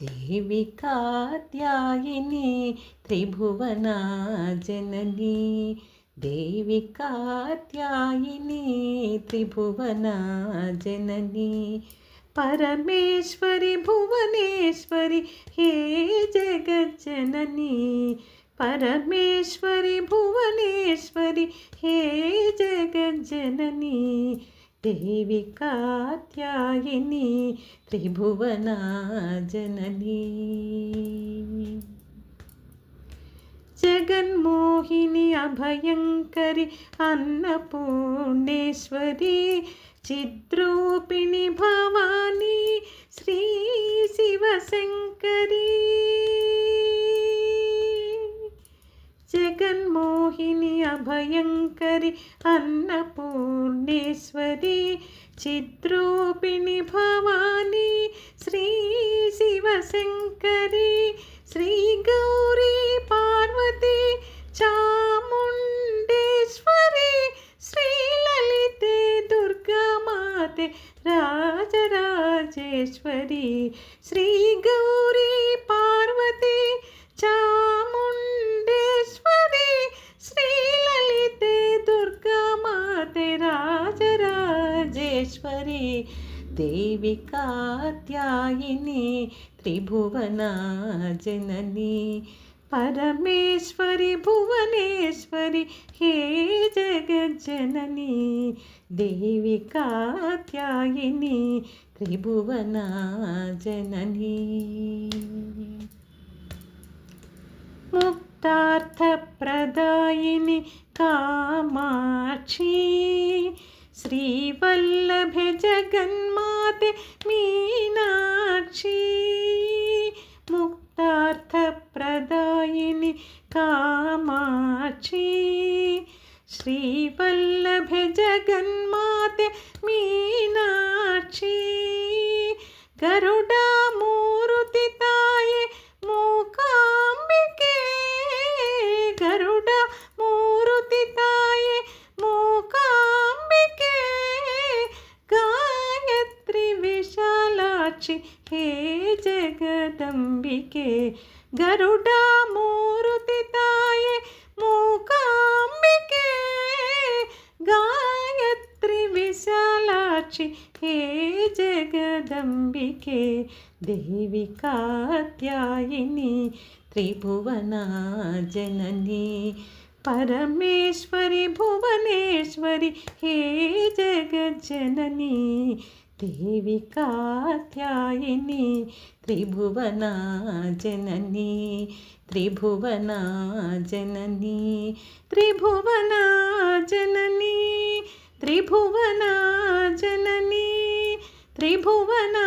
देवी कात्यायिनी त्रिभुवना जननी देवी कात्यायिनी त्रिभुवना जननी परमेश्वरी भुवनेश्वरी हे जगज्जननी परमेश्वरी भुवनेश्वरी हे जगज्जननी देवी कात्यायिनी त्रिभुवना जननी जगन्मोहिनी अभयंकरी अन्नपूर्णेश्वरी चिद्रूपिणी भवानी श्री शिवशंकरी जगन्मोहिनी अभयंकरी अन्नपूर्णेश्वरी चिद्रूपिणी भवानी श्री शिवशंकरी श्री गौरी पार्वती चामुंडेश्वरी श्री ललिते दुर्गा माते राजराजेश्वरी श्री गौरी पार्वती चामुंडेश्वरी श्री ललिते दुर्गा माते राजराजेश्वरी देवी कात्यायिनी त्रिभुवना जननी परमेश्वरी भुवनेश्वरी हे जगज्जननी देवी कात्यायिनी त्रिभुवना जननी मुक्तार्थप्रदायिनी कामाक्षी श्रीवल्लभे जगन्माते मीनाक्षी मुक्तार्थप्रदायिनी कामाक्षी श्रीवल्लभे जगन्माते मीनाक्षी गरुडमूर्तिताये मूकाम्बिके गरुडमूर्तिताये मूकाम्बिके गायत्री विशालाक्षि हे जगदंबिके गरुडमूर्तिताये मूकाम्बिके गायत्री विशालाक्षि हे जगदंबिके देवी कात्यायिनी त्रिभुवना जननी परमेश्वरी भुवनेश्वरी हे जगज्जननी देवी कात्यायिनी त्रिभुवना जननी त्रिभुवना जननी त्रिभुवना जननी त्रिभुवना जननी त्रिभुवना